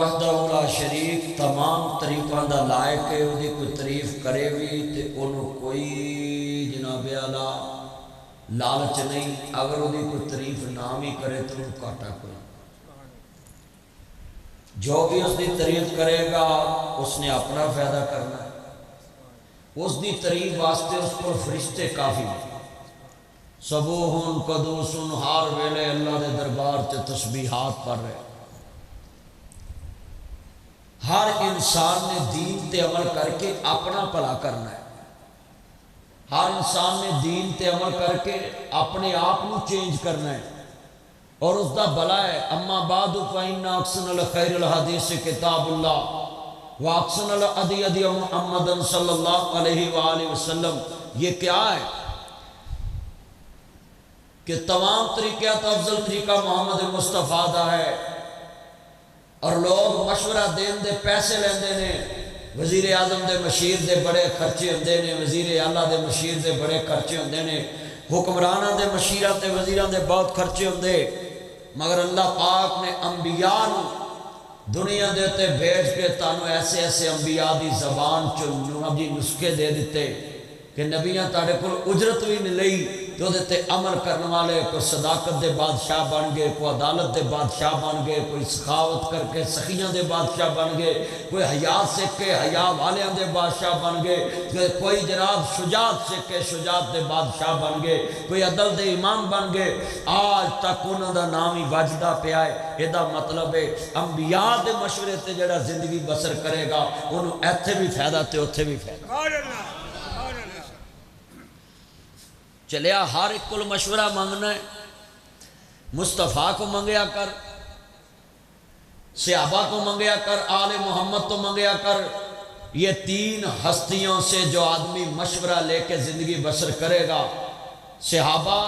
وحدہ لا شریک تمام طریقوں دا لائق ہے، وہ کوئی تعریف کرے بھی تے انہوں کوئی جناب اعلیٰ لالچ نہیں، اگر وہ کوئی تعریف نہ بھی کرے تو انہوں کاٹا کوئی، جو بھی اس کی تعریف کرے گا اس نے اپنا فائدہ کرنا ہے، اس کی تعریف واسطے اس کو فرشتے کافی ہیں، سبوحن قدوسن ہر ویلے اللہ دے دربار سے تسبیحات پڑھ رہے۔ ہر انسان نے دین تے عمل کر کے اپنا بھلا کرنا ہے، ہر انسان نے دین تے عمل کر کے اپنے آپ کو چینج کرنا ہے اور اس دا بھلا ہے۔ اما بعد فإن أحسن الخير الحديث کتاب اللہ وأحسن الهدي هدي محمد صلی اللہ علیہ وآلہ وسلم۔ یہ کیا ہے کہ تمام طریقہ تو افضل طریقہ محمد مصطفیٰ دا ہے، اور لوگ مشورہ دین دے پیسے لیندے نے، وزیر اعظم دے مشیر دے بڑے خرچے ہوندے نے، وزیر اعلیٰ دے مشیر دے بڑے خرچے ہوندے نے، حکمرانہ دے مشیرہ تے وزیران دے بہت خرچے ہوندے، مگر اللہ پاک نے انبیاء نو دنیا دیتے بھیج کے تانوں ایسے ایسے انبیاء دی زبان چنجی نسخے دے دیتے کہ نبیاں تاڑے کل اجرت بھی نہیں لئی تو دیتے عمل کرنے والے، کوئی صداقت دے بادشاہ بن گئے، کوئی عدالت دے بادشاہ بن گئے، کوئی سخاوت کر کے سخیاں دے بادشاہ بن گئے، کوئی حیا سیکھ کے حیا والیاں دے بادشاہ بن گئے، کوئی جناب شجاعت سیکھ کے شجاعت دے بادشاہ بن گئے، کوئی عدل دے امام بن گئے، آج تک انہوں دا نام ہی وجدہ پہ آئے۔ یہ دا مطلب ہے انبیاء دے مشورے تے جڑا زندگی بسر کرے گا انہوں ایتھے بھی فائدہ تے اتھے بھی فائدہ۔ چلیا ہر ایک کو مشورہ مانگنا ہے، مصطفیٰ کو منگیا کر، صحابہ کو منگیا کر، آل محمد تو منگیا کر۔ یہ تین ہستیوں سے جو آدمی مشورہ لے کے زندگی بسر کرے گا، صحابہ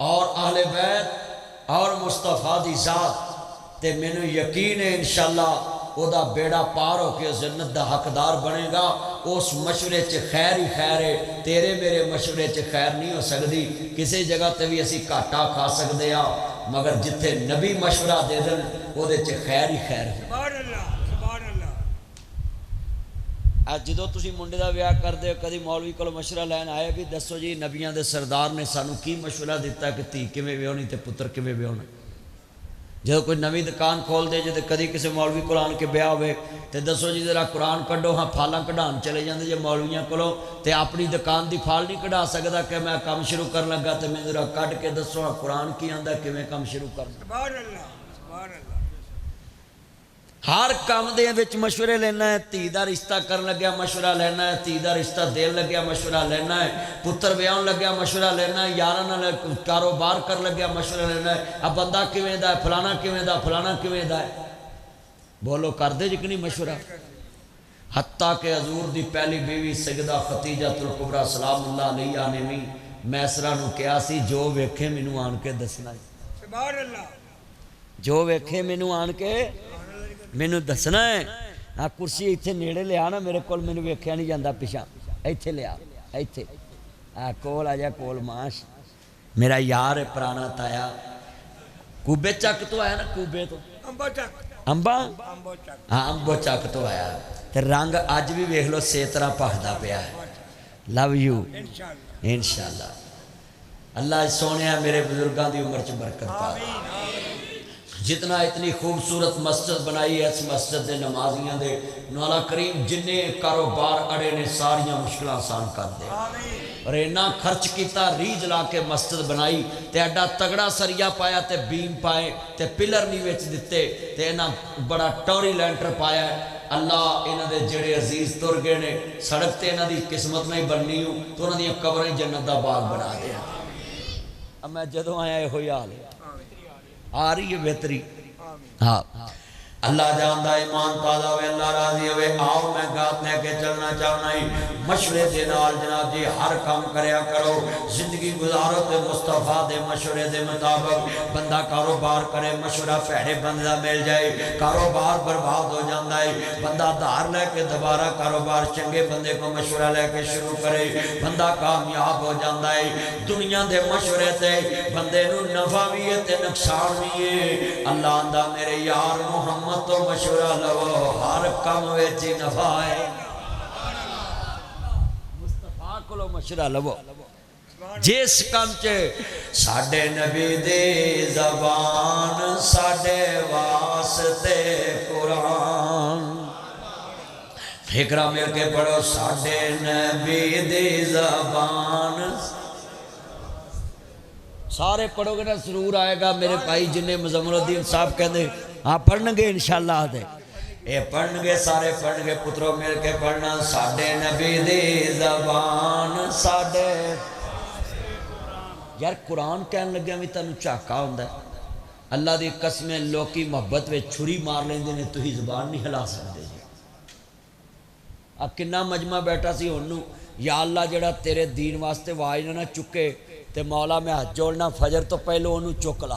اور اہل بیت اور مصطفیٰ دی ذات، تے میں نے یقین ہے انشاءاللہ او دا بیڑا پار ہو کے جنت دا حقدار بنے گا۔ اس مشورے چ خیر ہی خیر ہے، تیرے میرے مشورے چ خیر نہیں ہو سکتی، کسی جگہ تے بھی اسی کاٹا کھا سکتے ہاں، مگر جتھے نبی مشورہ دے دن او دے چ خیر ہی خیر ہے۔ جدو تسی منڈے دا بیاہ کر دے کدی مولوی کو مشورہ لین آئے بھی دسو جی نبیاں دے سردار نے سانو کی مشورہ دیتا ہے کہ تھی کیویں ویہونی تے پتر کیویں ویہونا۔ جب کوئی نوی دکان کھول دے جب کدی کسی مولوی کو آن کے بیاہ ہوئے تے دسو جی ذرا قرآن کڈو، ہاں پھالاں کڈھان چلے جاندے جے مولویاں کولوں تے اپنی دکان دی پھال نہیں کڈھا سکدا کہ میں کام شروع کر لگا تے میں ذرا کڈ کے دسو ہاں قرآن کی آندا کیویں کام شروع کرنا۔ سبحان اللہ سبحان اللہ۔ ہر کام دے وچ مشورے لینا ہے، تھی دا رشتہ کرن لگیا مشورہ لینا ہے، تھی دا رشتہ دین لگیا مشورہ لینا ہے، پتر بیاہن لگیا مشورہ لینا ہے، یاراں نال کاروبار کر لگیا مشورہ لینا ہے، اب بندہ کیویں دا ہے، فلانا کیویں دا، فلانا کیویں دا ہے، بولو کر دے جی کہ نہیں مشورہ۔ حتیٰ کہ حضور دی پہلی بیوی سیدہ خدیجہ الکبریٰ سلام اللہ علیہا نے بھی میسرہ نو کہا سی جو ویکھے مینوں آن کے دسنا ہے، سبحان اللہ، جو ویکھے مینوں آن کے مینوں دسنا ہے۔ ہاں کرسی ایتھے نیڑے لیا نا، میرے کول مینوں ویکھیا نہیں جاندا پیچھا، ایتھے لیا ایتھے کول آ جا کول، ماش میرا یار ہے پرانا تایا، کوبے چک تو آیا نا، کوبے تو امبا ہاں امبو چک تو آیا، تے رنگ اج بھی ویکھ لو سی طرح پہدا پیا ہے۔ لو یو انشاءاللہ۔ اللہ سونے میرے بزرگاں دی عمر چ برکت پا، جتنا اتنی خوبصورت مسجد بنائی ہے اس مسجد دے نمازیاں دے مولا کریم جننے کاروبار اڑے نے ساریاں مشکل آسان کر دے، اور اینا خرچ کیتا ریج لا کے مسجد بنائی تے ایڈا تگڑا سریا پایا تے بیم پائے تے پلر نہیں وچ دیتے تے اینا بڑا ٹوری لینٹر پایا ہے۔ اللہ انہاں دے جڑے عزیز تر گئے نے سڑک تے انہاں دی قسمت نہیں بننی ہوں تو انہاں دی قبریں جنت دا باغ بنا دیا۔ اب میں جدوں آیا یہ ہوئی حال ہے، آ رہی ہے بہتری۔ ہاں اللہ جاندہ ایمان تازہ ہوئے، اللہ راضی ہوئے۔ آؤ میں گات لے کے چلنا چاہنا ہی مشورے دے نال جناب جی ہر کام کریا کرو، زندگی گزارو تے مصطفیٰ دے مشورے دے مطابق۔ بندہ کاروبار کرے مشورہ پیڑے بندہ مل جائے کاروبار برباد ہو جاندہ ہے، بندہ دھار لے کے دوبارہ کاروبار چنگے بندے کو مشورہ لے کے شروع کرے بندہ کامیاب ہو جاندہ ہے۔ دنیا دے مشورے تے بندے نو نفع بھی ہے تے نقصان بھی ہے۔ اللہ اندہ میرے یار محمد محمد تو مشورہ لو ہر کم وچ نفع ہے مصطفیٰ کو مشورہ لو جس کم چے ساڈے نبی دی زبان ساڈے واسطے قرآن فکرہ مل کے پڑھو ساڈے نبی دی زبان سارے پڑھو گے نا ضرور آئے گا میرے بھائی جنہیں مزمل الدین صاحب کہتے ہاں پڑھن گے انشاءاللہ آتے اے پڑھن گے سارے پڑھن گے پتروں مل کے پڑھنا ساڈے نبی دی زبان ساڈے یار قرآن کہنے لگے میں تنو چاکا ہوندہ ہے اللہ دی قسمیں لوکی محبت میں چھری مار لیں دینے تو ہی زبان نہیں ہلا سکتے جی اب کنہ مجمع بیٹھا سی انہوں یا اللہ جڑا تیرے دین واسطے واجنہ نہ چکے تے مولا میں ہاتھ جوڑنا فجر تو پہلو انہوں چکلا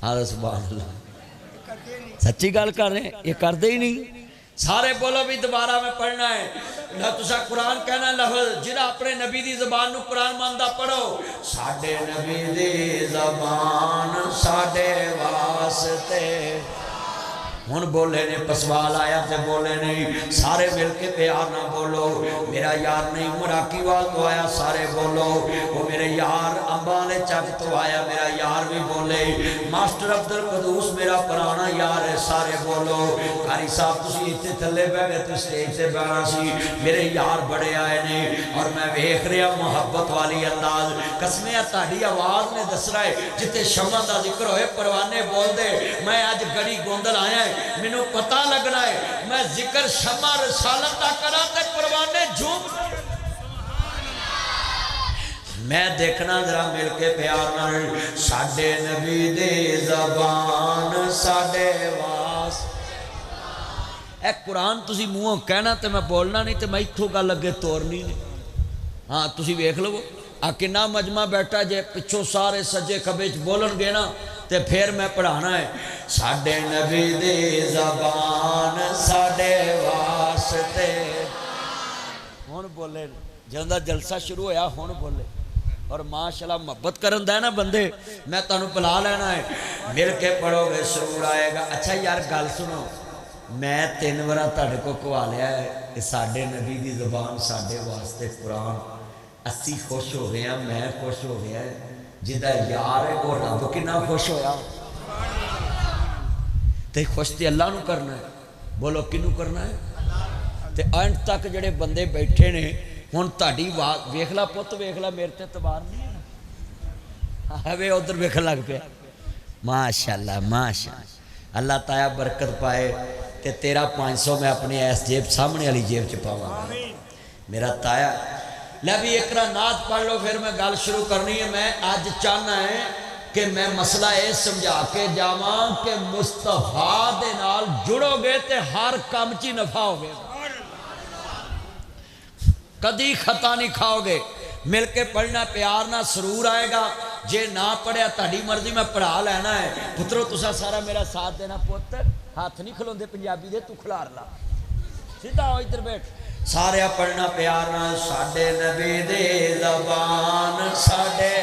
ہاں سبحان اللہ سچی گال کر رہے ہیں یہ کر دے ہی نہیں سارے بولو بھی دوبارہ میں پڑھنا ہے نہ تسا قرآن کہنا لفظ جنہا اپنے نبی دی زبان نو قرآن ماندہ پڑھو ساڑھے نبی دی زبان ساڑھے واسطے ہن بولے نے پسوال آیا تے بولے نہیں سارے مل کے پیار نہ بولو میرا یار نہیں مراکی وال تو آیا سارے بولو وہ میرے یار امبالے چک تو آیا میرا یار بھی بولے ماسٹر عبدالقدوس میرا پرانا یار ہے سارے بولو قاری صاحب تسی اتنے تھلے بے گئے تو سٹیج سے بیانا سی میرے یار بڑے آئے نے اور میں ویکھ رہا محبت والی انداز قسمیں تاڑی آواز نے دس رہا ہے جتے شمع دا ذکر ہوئے پروانے بول دے میں آج گڑی گوندل آیا ہے منو پتہ لگنا ہے میں ذکر شمع رسالتہ کرا تے پروانے جھوم میں دیکھنا ذرا مل کے پیار نہ ساڑھے نبی دے زبان ساڑھے واس اے قرآن تسی منہوں کہنا تے میں بولنا نہیں تے میں اتھو گا لگے تورنی نہیں ہاں تسی ویکھ لو کنہ مجمع بیٹھا جے پچھو سارے سجے کبیچ بولن گے نا تے پھر میں پڑھانا ہے ساڑھے نبی دی زبان ساڑھے واسطے ہون بولے جندہ جلسہ شروع ہویا ہون بولے اور ماشاءاللہ محبت کرن دے نا بندے میں تانوں بلا لینا ہے مل کے پڑھو گے سرور آئے گا اچھا یار گل سنو میں 3 ورہ تاڑے کو کوا لیا ہے کہ ساڑھے نبی دی زبان ساڑھے واسطے قرآن اسی خوش ہو گیا میں خوش ہو گیا جدہ یار ہے وہ رب کی نہ خوش ہویا تے خوش تے اللہ نو کرنا ہے بولو کنو کرنا ہے تے اینڈ تک جڑے بندے بیٹھے نے ہون تاڑی ویکھلا پت ویکھلا میرے تے تبار نہیں ہے ادھر ویکھن لگ پیا ماشاءاللہ ماشاءاللہ اللہ تعالیٰ برکت پائے تے تیرا 500 میں اپنی ایس جیب سامنے والی جیب چپاواں میرا تایا لبی اقرا نات پڑھ لو پھر میں گل شروع کرنی ہے میں آج چاہنا ہے کہ میں مسئلہ اے سمجھا کے جاواں کہ مصطفیٰ دے نال جڑو گے تے ہر کام چی نفع ہو گے کدی خطا نہیں کھاؤ گے مل کے پڑھنا پیار نہ سرور آئے گا جے نہ پڑھیا تاڑی مرضی میں پڑھا لینا ہے پترو تسا سارا میرا ساتھ دینا پوت ہاتھ نہیں کھلون دے پنجابی دے تو کھلار لا سیدھا ہو ادھر بیٹھ سارے پڑھنا پیار نہ ساڑھے نبی دے زبان ساڑھے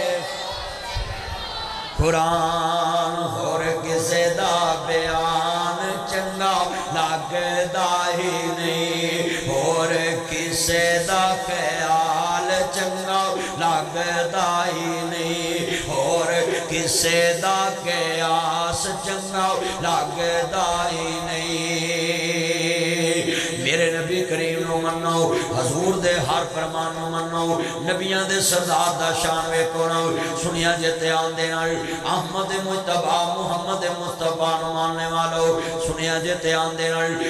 قرآن اور کسے دا بیان چنگا لگدا ہی نہیں اور کسے دا خیال چنگا لگدا ہی نہیں اور کسے دا قیاس چنگا لگدا ہی نہیں میرے نبی کریم نو منو حضور دے ہر فرمان نو منو نبیان دے سردار دا شان ویکھو نا سنیا جتے آن دے احمد مجتبی محمد مصطفیٰ نو ماننے والو سنیا جتے آن دے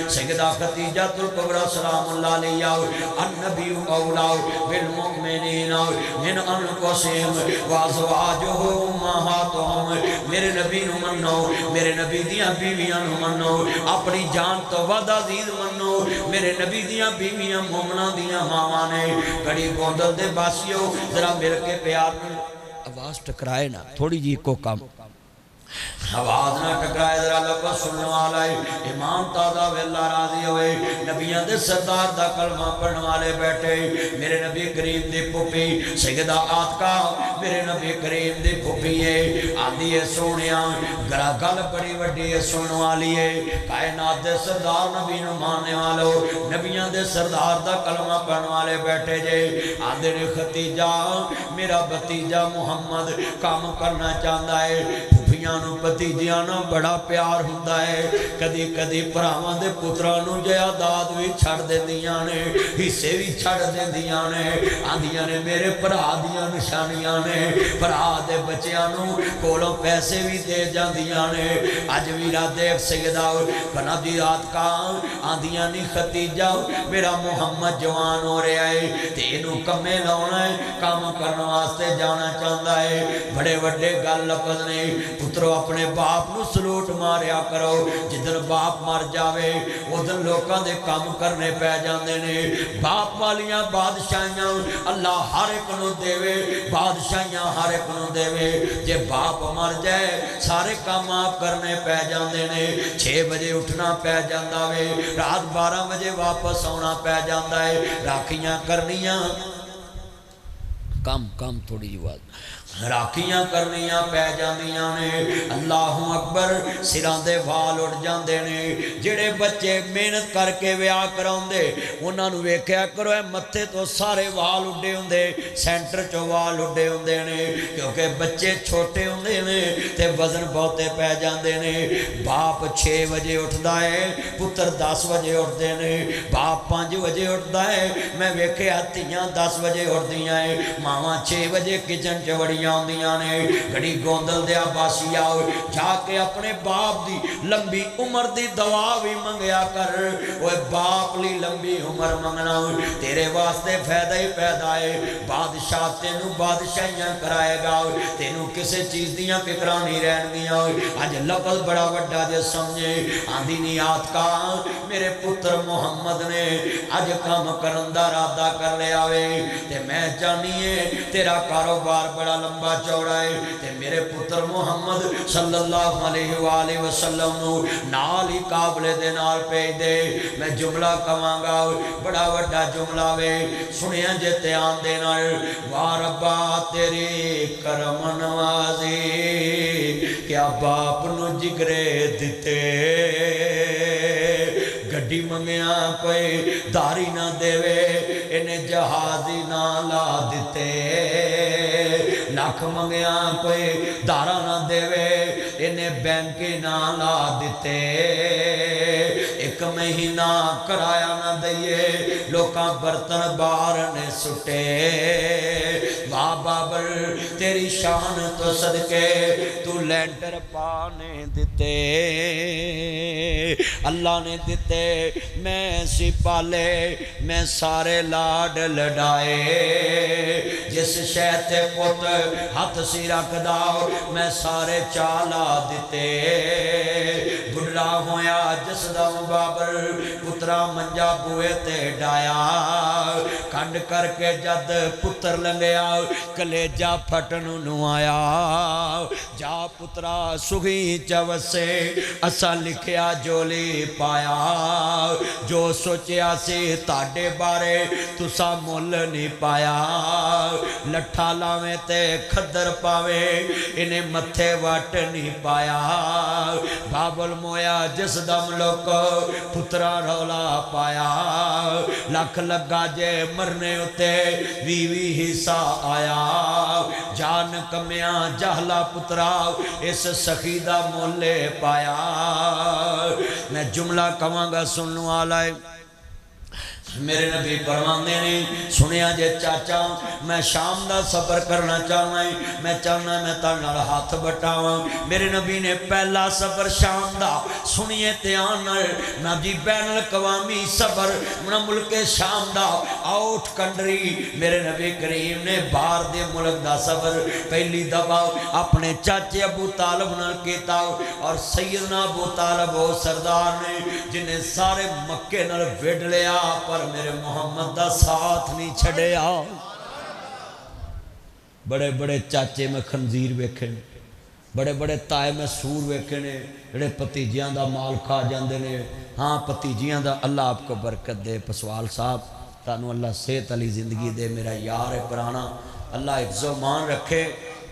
سیدہ خدیجہ الکبریٰ سلام اللہ علیہ النبی اولا بالمؤمنین من انفسہم وازواجہ امہاتہم میرے نبی نو منو میرے نبی دیاں بیویاں نو منو اپنی جان تو ود عزیز منو میرے نبی دیاں بیویاں مومنہ دیاں ماواں نے گڑی گوندل دے باسیو ذرا مل کے پیار میں آواز ٹکرائے نا تھوڑی جی کو کم آواز نہ ٹکرائے ذرا لوگوں سننے والا ہے امام تازہ ویلا راضی ہوئے نبیان دے سردار دا کلمہ پڑھنے والے بیٹھے میرے نبی کریم دی پھوپھی سیدہ آتکا میرے نبی کریم دی پھوپھی ہے آدھی ہے سونیاں گرا گل بڑی وڈی ہے سننے والی ہے کائنات دے سردار نبی نو ماننے والو نبیان دے سردار دا کلمہ پڑھنے والے بیٹھے جے آدھے نے ختیجہ میرا بھتیجا محمد کام کرنا چاہتا ہے پھوپھیاں نو بھتیجیاں نو بڑا پیار ہوندا ہے کدی کدی بھراواں دے پتراں نو جائیداد وی چھڑ دیندیاں نے حصے وی چھڑ دیندیاں نے آندیاں نے میرے بھرا دیاں نشانیاں نے بھرا دے بچیاں نو کولوں پیسے وی دے جاندیاں نے اج ویرا دیکھ سیدہ بنا دی رات کا آندیاں نی ختیجہ میرا محمد جوان ہو رہا ہے تے اینو کمے لاؤنا ہے کام کرنے واسطے جانا چاہتا ہے بڑے بڑے گل لفظ نے پترو اپنے باپ نو سلوٹ ماریا کرو جدن باپ مر جاوے ادھر لوکاں دے کام کرنے پہ جاندے نے باپ والیاں بادشاہیاں اللہ ہر ایک نو دے وے بادشاہیاں ہر ایک نو دے وے جے باپ مر جائے سارے کام آپ کرنے پہ جاندے نے 6 بجے اٹھنا پہ جاندہ وے رات 12 بجے واپس آنا پہ جاندہ ہے راکھیاں کرنیاں کم تھوڑی جی بات راکھیاں کرنیاں پہ جاندیاں نے اللہ اکبر سران دے وال اڑ جاندے نے جڑے بچے محنت کر کے ویاہ کراؤندے انہاں نو ویکھیا کرو اے متھے تو سارے وال اڑے ہوندے سینٹر چو وال اڑے ہوندے نے کیونکہ بچے چھوٹے ہوندے نے تے وزن بہتے پہ جاندے نے باپ 6 بجے اٹھدا ہے پتر 10 بجے اٹھدے نے باپ 5 بجے اٹھدا ہے میں ویکھیا تیاں 10 بجے اٹھدیاں ہیں ماواں 6 بجے کچن چ وڑی آندیاں نے گھڑی گوندل دیا باسی آؤ جا کے اپنے باپ دی لمبی عمر دی دعا بھی منگیا کر وہ باپ لی لمبی عمر منگنا تیرے واسطے فیدہ ہی پیدا ہے بادشاہ تینو بادشاہیاں کرائے گا تینو کسے چیز دیاں فکران نہیں رہن گیا آج لفظ بڑا وڈا جے سمجھے آندھی نیات کا میرے پتر محمد نے آج کام کرندہ رادہ کر لے آوے تے میں جانیے تیرا کاروبار بڑا لمبا چوڑا ہے تے میرے پتر محمد صلی اللہ علیہ وآلہ وسلم نو نال ہی قابلے دے نال پیج دے میں جملہ کمانگا بڑا وڈا جملہ وے سنیاں جے آن دے نال واربا تیری کرم نوازی کیا باپ نو جگرے دیتے گھڑی منگیاں کوئی داری نہ دے وے انہیں جہازی نہ لا دیتے لاکھ منگیاں کوئی دارا نہ دے وے انہیں بینکی نہ لا دیتے 1 مہینہ کرایا نہ دئیے لوکاں برتن بار نے سٹے واہ بابر تیری شان تو صدقے تو لینٹر پانے دیتے اللہ نے دیتے میں سی پالے میں سارے لاڈ لڑائے جس شہتے پت ہاتھ سی رکھ داؤ میں سارے چالا دیتے بڑھا ہویا جس دم بابر پترا منجا بوئے تے ڈایا کھنڈ کر کے جد پتر لنگیا کلیجہ پھٹنو نو آیا جا پترا سگھی چوسے اسا لکھیا جولی پایا جو سوچیا سی تاڑے بارے تسا مل نہیں پایا لٹھا لاویں تے کھدر پاوے انہیں متھے وٹ نہیں پایا بابل مویا جس دم لوکو پترا رولا پایا لکھ لگا جے مرنے ہوتے وی حصہ آیا جان کمیاں جہلا پترا اس سخیدہ مولے پایا میں جملہ کمانگا سننو آلائے میرے نبی فرماندے نے سنیا جے چاچا میں شام دا سفر کرنا چاہنا ہے میں چاہنا ہے میں تارنال ہاتھ بٹاواں میرے نبی نے پہلا سفر شام دا سنیے تیان نبی بین الاقوامی سفر ملک شام دا آؤٹ کنٹری میرے نبی کریم نے باہر دے ملک دا سفر پہلی دفعہ اپنے چاچے ابو طالب نال کیتا اور سیدنا ابو طالب وہ سردار نے جنہیں سارے مکے نال ویڈ لیا پر میرے محمد دا ساتھ نہیں چھڑے بڑے بڑے چاچے میں خنزیر بیکھے بڑے بڑے تائے میں سور ویکھے نے جڑے بھتیجیاں دا مال کھا جاندے نے. ہاں بھتیجیاں دا اللہ آپ کو برکت دے. پسوال صاحب تانوں اللہ صحت علی زندگی دے. میرا یار ہے پرانا, اللہ حفظ و مان رکھے.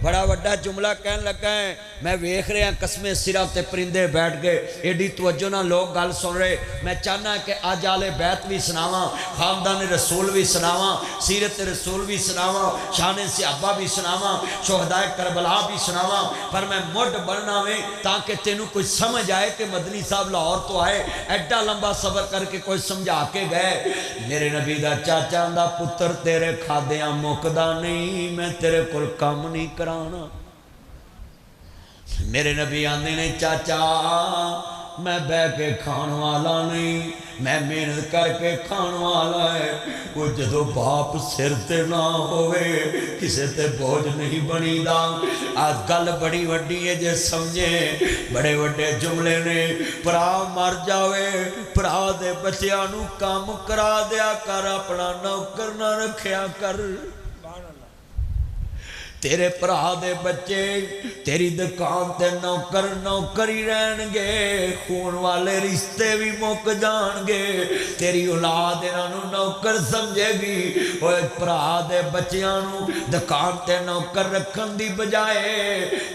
بڑا وڈا جملہ کہن لگا ہے. میں ویکھ رہا قسمیں سرا تے پرندے بیٹھ گئے, ایڈی توجہ نہ لوگ گل سن رہے. میں چاہنا کہ اج آلے بیت بھی سناواں, خاندان رسول بھی سناواں, سیرت رسول بھی سناواں, شان صحابہ بھی سناواں, شہدائے کربلا بھی سناواں. پر میں مڈ بننا وے تاکہ تینوں کوئی سمجھ آئے کہ مدنی صاحب لاہور تو آئے, ایڈا لمبا سفر کر کے کوئی سمجھا کے گئے. میرے نبی دا چاچا دا پتر تیرے کھادیاں مکدا نہیں, میں تیرے کول کام نہیں کرانا. میرے نبی آندے نے چاچا میں بہ کے کھان والا نہیں, میں محنت کر کے کھان والا ہے. وہ جدو باپ سر تے نہ ہوئے کسے تے بوجھ نہیں بنی دا. آج گل بڑی وڈی ہے جے سمجھے, بڑے وڈے جملے نے. پرا مر جاوے پرا دے بچیاں نو کام کرا دیا کر, اپنا نوکر نہ رکھیا کر. تیرے پرا دے بچے تیری دکان تے نوکر نوکر ہی رہن گے, خون والے رشتے بھی مک جان گے. تیری اولاد انہوں نوکر سمجھے گی. اوے پرا دے بچیاں نو دکان تے نوکر رکھن دی بجائے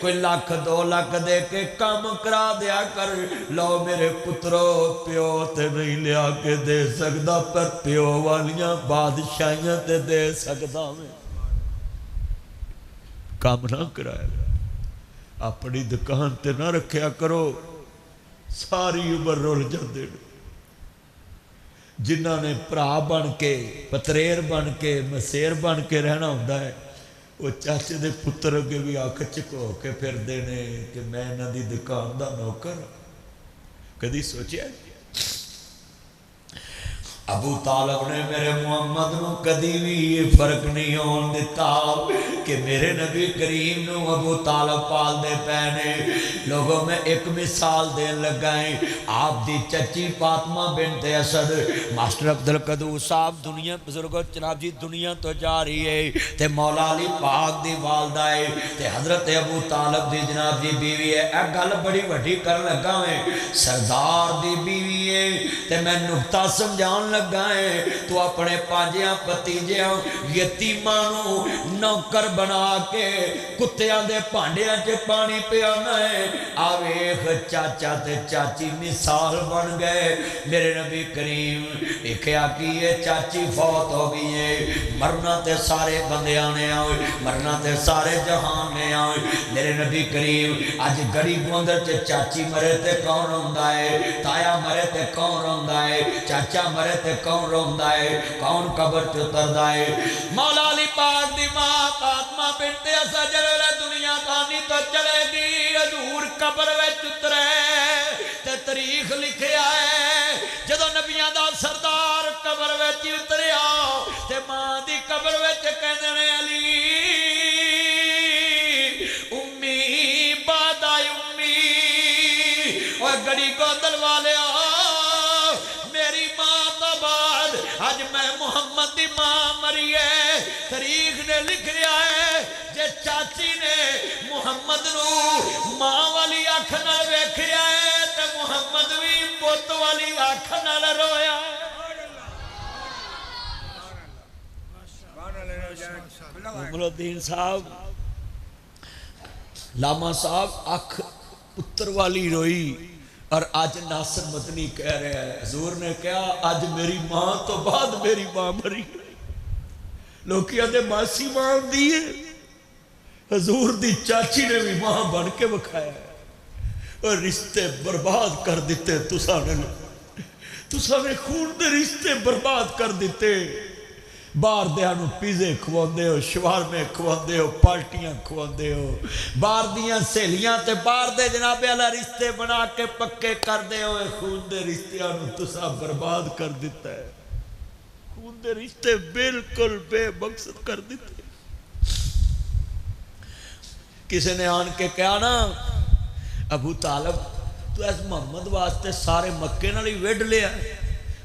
کوئی لاکھ 2 لاکھ دے کے کام کرا دیا کر. لو میرے پترو پیو تے نہیں لیا کے دے سکدا, پر پیو والیاں بادشاہیاں تے دے سکدا میں. کام نہ کرایا, اپنی دکان تے نہ رکھیا کرو, ساری عمر رول جاندے. جنہاں نے پرا بن کے پتریر بن کے مسیر بن کے رہنا ہوندا ہے, وہ چاچے دے پتر اگے بھی آنکھ چکو کے پھر دینے کہ میں انہاں دی دکان دا نوکر. کدی سوچیا ابو طالب نے میرے محمد نو کدی بھی یہ فرق نہیں ہون دیتا کہ میرے نبی کریم نو ابو طالب پال دے پینے. لوگوں میں ایک مثال دین لگائیں. آپ دی چچی فاطمہ بنت اسد, ماسٹر عبدالقدوس صاحب دنیا بزرگوں جناب جی دنیا تو جا رہی ہے, تے مولا علی پاک دی والدہ ہے, تے حضرت ابو طالب دی جناب جی بیوی ہے. اے گل بڑی وڈی کر لگا ہے, سردار دی بیوی ہے. تے میں نقطہ سمجھان لگا ہے, تو اپنے پانجیاں پتیجیاں یتیمانوں نوکر بنا کے کتیاں دے پانڈیاں چے پانی پیانا ہے. آویخ چاچا تے چاچی مثال بن گئے. میرے نبی کریم ایکھیا کی یہ چاچی فوت ہو گئی ہے, مرنا تے سارے بندیاں نے آئے, مرنا تے سارے جہان نے آئے. میرے نبی کریم آج گڑی گوندر چے چاچی مرے تے کون روندا ہے, تایا مرے تے کون روندا ہے, چاچا مرے تے کون روندا ہے, کون قبر چتردا ہے. مولا علی پاک دی ماں فاطمہ بنت اسد جلے دنیا دانی تو چلے گی, حضور قبر وچ اترے تے تاریخ لکھیا ہے. جدو نبیاں دا سردار قبر وچ اتریا تے ماں دی قبر وچ کہندے نے علی امی بادا امی. اوے گڑی گودل والے آج میں محمد دی ماں مری ہے. تاریخ نے لکھ رہا ہے جے چاچی نے محمد نو ماں والی آنکھ نال ویکھیا ہے تے محمد بھی پت والی آنکھ نال رویا ہے. عمرالدین صاحب لاما صاحب آنکھ پتر والی روئی, اور آج ناصر مدنی کہہ رہے ہیں حضور نے کہا آج میری ماں تو بعد میری ماں مری. لوگ کہتے ماسی ماں دی ہے, حضور دی چاچی نے بھی ماں بن کے بکھایا ہے. اور رشتے برباد کر دیتے, تساں نے خون دے رشتے برباد کر دیتے. باہر دیانو پیزے کھواندے ہو, شوارمے کھواندے ہو, پارٹیاں کھواندے ہو, باہر دیاں سہیلیاں تے باہر دے جناب اللہ رشتے بنا کے پکے کر دے ہوئے. خون دے رشتیاں تسا برباد کر دیتا ہے. خون دے رشتے بالکل بے مقصد کر دیتے. کسی نے آن کے کہا نا ابو طالب تو ایس محمد واسطے سارے مکے نال ہی وڈ لیا ہے,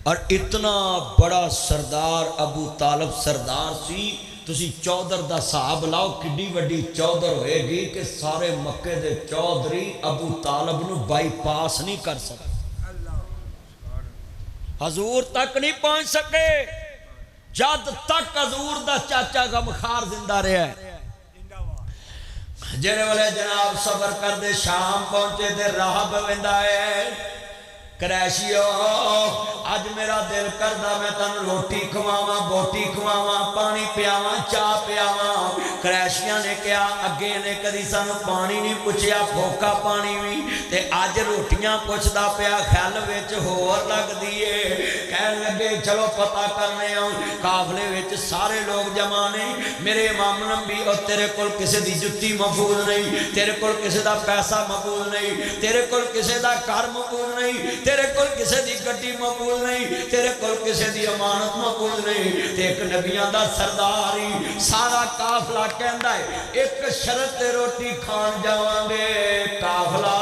اور اتنا بڑا سردار ابو طالب سردار سی تسی چودر دا صاحب لاؤ کڈی وڈی چودر ہوئے گی کہ سارے مکے دے چودری ابو طالب نو بائی پاس نہیں کر سکے، حضور تک نہیں پہنچ سکے جد تک حضور دا چاچا غمخار زندہ رہا ہے۔ جڑے والے جناب سفر کر دے شام پہنچے دے راہ بویندا ہے، قریشیو اج میرا دل کردا میں تن روٹی کھواواں بوٹی کھواواں پانی پیاواں چاہ پیاواں۔ قریشیاں نے کہا اگے نے کدی سانو پانی نہیں پوچھیا بھوکا پانی بھی تے اج روٹیاں پوچھدا پیا، خیال وچ ہور لگ دیے کہن لگے چلو پتہ کرنے آؤ۔ قافلے وچ سارے لوگ جمع نے، میرے امام نبی اور تیرے کول کسے دی جُتی مقبول نہیں، تیرے کول کسے دا پیسہ مقبول نہیں، تیرے کول کسے دا گھر مقبول نہیں، تیرے کول کسے دی گڈی مقبول نہیں، تیرے کول کسے دی امانت مقبول نہیں۔ تے ایک نبیاں دا سرداری سارا قافلہ کہندا ہے ایک شرط تے روٹی کھان جاواں گے۔ قافلہ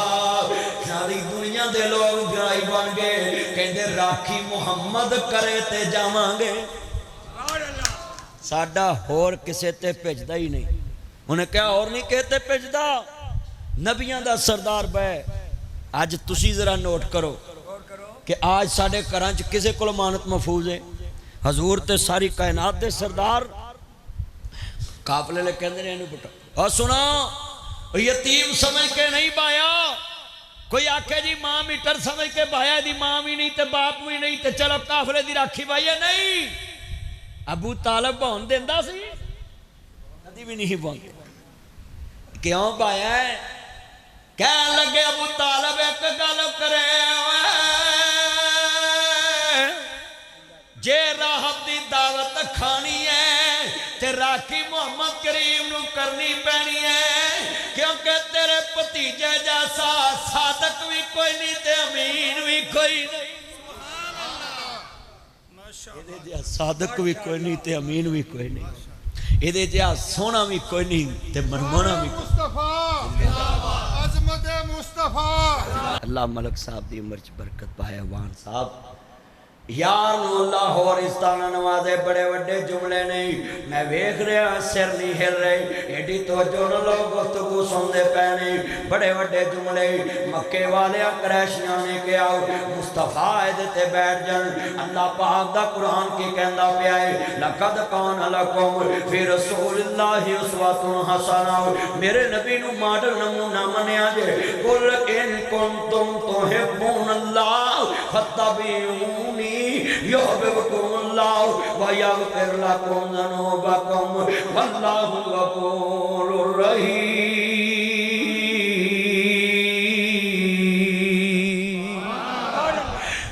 ساری دنیا دے لوگ گرائی بن گئے، کہندے راکھی محمد کرے تے جاواں گے، ساڈا ہور کسے تے بھیجدا ہی نہیں۔ انہیں کہا اور نہیں کہتے بھیجدا، نبیاں دا سردار بے۔ آج تسی ذرا نوٹ کرو کہ آج ساڑھے کرانچ کسے کل امانت محفوظ ہے؟ حضور تے ساری کائنات دے سردار۔ قافلے لے کہندے نے انہوں بٹا اور سنا یتیم سمجھ کے نہیں بایا، کوئی آکھے جی ماں میٹر سمجھ کے بایا دی ماں بھی نہیں تے باپ بھی نہیں تے چلو قافلے دی راکھی بائیے، نہیں۔ ابو طالب بہن دیندہ سی کدی بھی نہیں بہن، کیوں بایا ہے؟ کہنے لگے ابو طالب ایک گل کرے جے راہب دی دعوت کھانی ہے تے راکھی محمد کریم نو کرنی پینی ہے، کیونکہ تیرے پتیجے جیسا صادق بھی کوئی نہیں تے امین بھی کوئی نہیں، صادق بھی کوئی نہیں تے امین بھی کوئی نہیں، یہ جہاں سونا بھی کوئی نہیں تے منمونا بھی کوئی نہیں۔ عظمت مصطفیٰ اللہ ملک صاحب دی عمر چ برکت پائے، وان صاحب یار نو اللہ اور استانہ نوازے، بڑے وڈے جملے نہیں، میں ویکھ رہا سر نہیں ہل رہے، ایڈی توجہ نہ لوگ گفتگو سندے پہنے، بڑے وڈے جملے مکے والے قریشیاں نے کیا مصطفیٰ دیتے بیٹھ جن۔ اللہ پاک دا قرآن کی کہندا پیا ہے لقد کان لکم فی رسول اللہ اسوۃ حسنہ، میرے نبی نو ماڈل نمونہ منیا جے، قل ان کنتم تحبون اللہ فاتبعونی یحببکم اللہ ویغفر لکم ذنوبکم واللہ غفور رحیم۔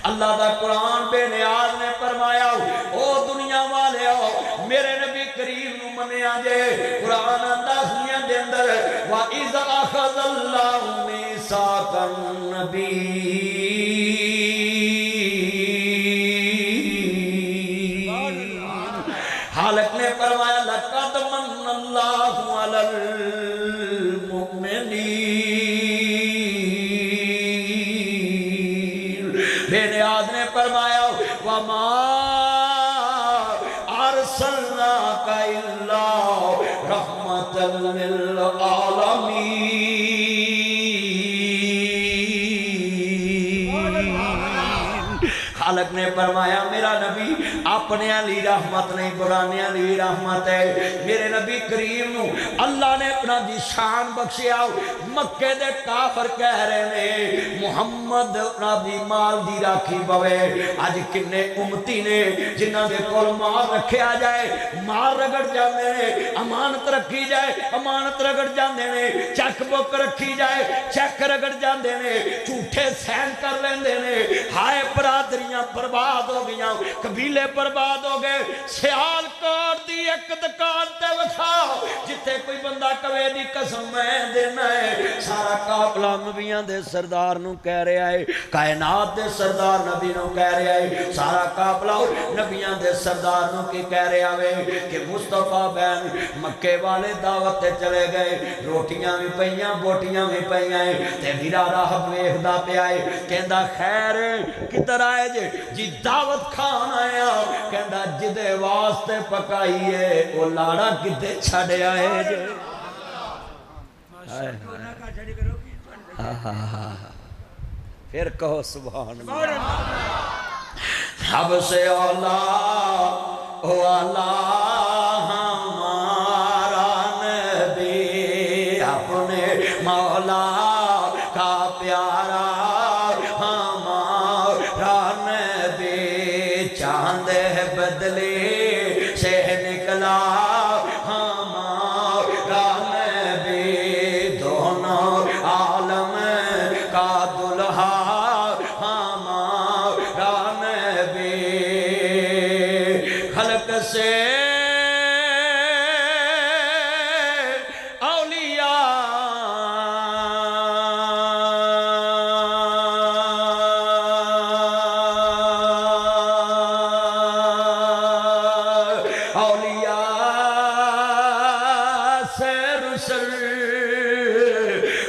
اللہ دا قرآن بے نیاز نے فرمایا او دنیا والے ہو میرے نبی کریم نو منیا جے، قرآن اندازیاں دے اندر وَإِذَا أَخَذَ اللَّهُ مِيثَاقَ النَّبِيِّينَ، خالق نے فرمایا لَقَدْ مَنَّ اللَّهُ عَلَى الْمُؤْمِنِينَ، بے نیاز نے فرمایا وَمَا أَرْسَلْنَاكَ إِلَّا رَحْمَةً لِلْعَالَمِينَ۔ خالق نے فرمایا میرا نبی اپنے علی رحمت نہیں برانے علی رحمت ہے، میرے نبی کریم نو اللہ نے اپنا دی شان بخشیا۔ مکے دے کافر کہہ رہے نے محمد اپنا دی مال دی راکھی بوے، آج کنے امتی نے جنہ دے کول مال رکھیا جائے مال رگڑ جاندے نے، امانت رکھی جائے امانت رگڑ جاندے نے، چیک بک رکھی جائے چیک رگڑ جاندے نے، جھوٹے سین کر لیندے نے۔ ہائے برادریاں برباد ہو گیا، قبیلے برباد ہو گئے۔ سیال کوٹ دی ایک دکان تے وکھاؤ جتے کوئی بندہ کہے دی قسم میں دینا ہے، سارا قافلہ نبیاں دے سردار نو کہہ رہا ہے، کائنات دے سردار نبی نو کہہ رہا ہے، سارا قافلہ نبیاں دے سردار نو کی کہہ رہا ہے کہ مصطفیٰ بین مکے والے دعوت تے چلے گئے، روٹیاں بھی پئیاں بوٹیاں بھی پئیاں تے میرا راہب ویکھدا پیا ہے، کہندا خیر کدھر آئے جے؟ جی دعوت کھان آیا، کہندا جدے واسطے پکائی ہے وہ لاڑا کتے چھڑ آئے جے پھر کہو سبحان اللہ سب سے اولا والا ہمارا نبی اپنے مولا کا پیارا ہمارا نبی چاند بدلی سے نکلا ہمارا نبی دونوں عالم کا دلہا ہمارا نبی خلق سے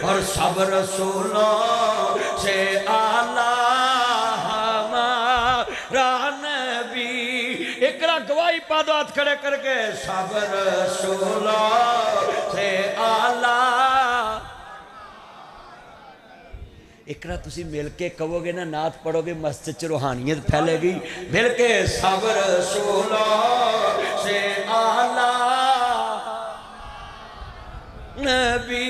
اور سب رسولوں سے اعلیٰ ہمارا نبی اقرا گواہی پا دو ہاتھ کھڑے کر کے سب رسولوں سے اعلیٰ اقرا تسی مل کے کہو گے نا نعت پڑھو گے مسجد چ روحانیت پھیلے گی مل کے سب رسولوں سے اعلیٰ نبی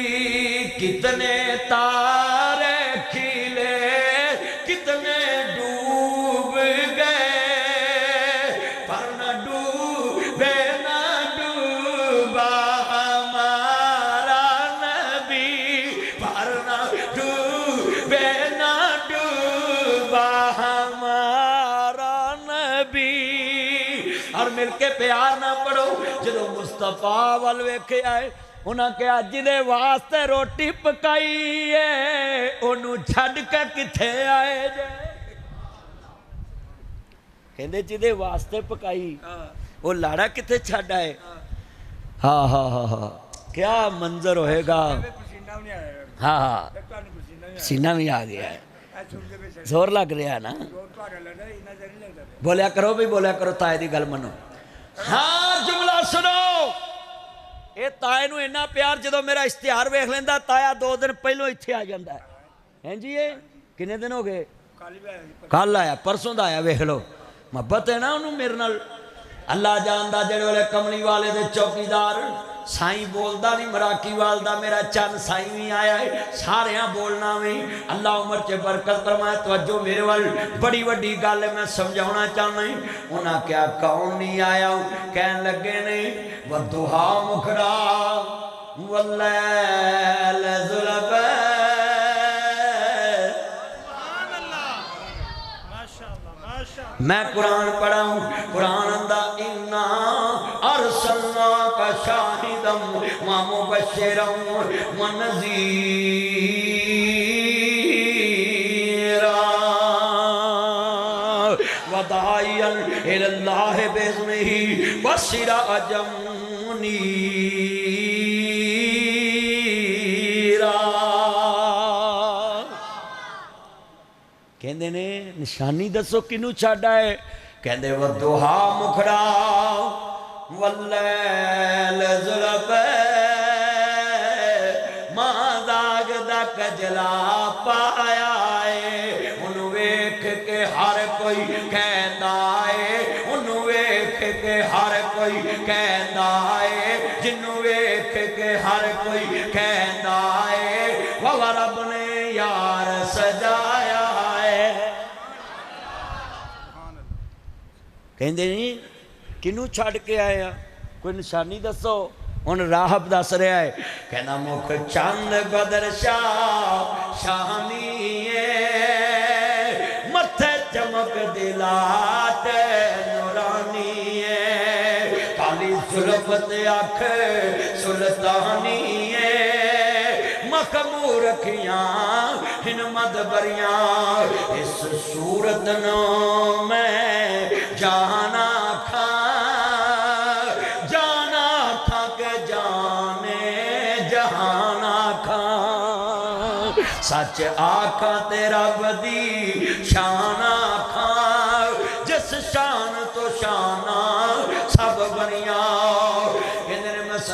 کتنے تارے کھلے کتنے ڈوب گئے پر نہ ڈوبے نہ ڈوبا ہمارا نبی پر نہ ڈوبے نہ ڈوبا ہمارا نبی اور مل کے پیار نہ پڑھو جدو مصطفیٰ وال ویکھے آئے انہاں کہا جدے واسطے روٹی پکائی ہے انہوں چھڑ کے کتھے آئے جائے کہندے جدے واسطے پکائی وہ لاڑا کتھے چھڑ آئے ہاں ہاں ہاں ہاں کیا منظر ہوئے گا ہاں ہاں سینہ بھی آ گیا ہے زور لگ رہا ہے نا بولیا کرو بھی بولیا کرو تائے دی گل منو ہاں جملہ سنو اے تائے نو اینا پیار جدو میرا اشتہار ویکھ لیندا تایا 2 دن پہلو ایتھے آ جاندا ہے ہیں جی یہ کنے دن ہو گئے کل آیا پرسوں دا آیا ویکھ لو محبت ہے نا انہوں میرے نال اللہ جاندا جڑے والے کملی والے دے چوکیدار سائیں بولدا نہیں مراکی والدا میرا چند سائیں بھی آیا ہے سارے ہاں بولنا میں اللہ عمر چے برکت فرمائے توجہ میرے وال بڑی وڈی گل ہے میں سمجھانا چاہنا ہوں انہاں کیا کون نہیں آیا کہن لگے نہیں والضحا مکھڑا واللیل ذلف میں قرآن پڑھا ہوں قرآن اندہ اِنَّا أَرْسَلْنَاكَ شَاهِدًا وَمُبَشِّرًا وَنَذِيرًا وَدَاعِيًا إِلَى اللَّهِ بِإِذْنِهِ وَسِرَاجًا مُنِيرًا کہندے نے نشانی دسو کنو چھاڑا ہے کہندے والضحا مکھڑا واللیل ذلف ماں داغ دا کجلا پایا ہے انہوں ویکھ کے ہر کوئی کہندا ہے انہوں ویکھ کے ہر کوئی کہندا ہے جنہوں ویکھ کے ہر کوئی کہندا ہے وہ رب نے یار سجایا کہندے نہیں کنوں چھڑ کے آئے ہیں کوئی نشانی دسو ان راہب دس رہا ہے کہنا مکھ چند بدر شانی متھے چمک دلات نورانی کالی ظلفت اکھ سلطانی مخمور رکھیاں ہن مدبریاں اس صورت نو میں جانا تھا کہ جانے جہانا تھا سچ آکھا تیرا بدی شانا تھا جس شان تو شانہ سب بنیاں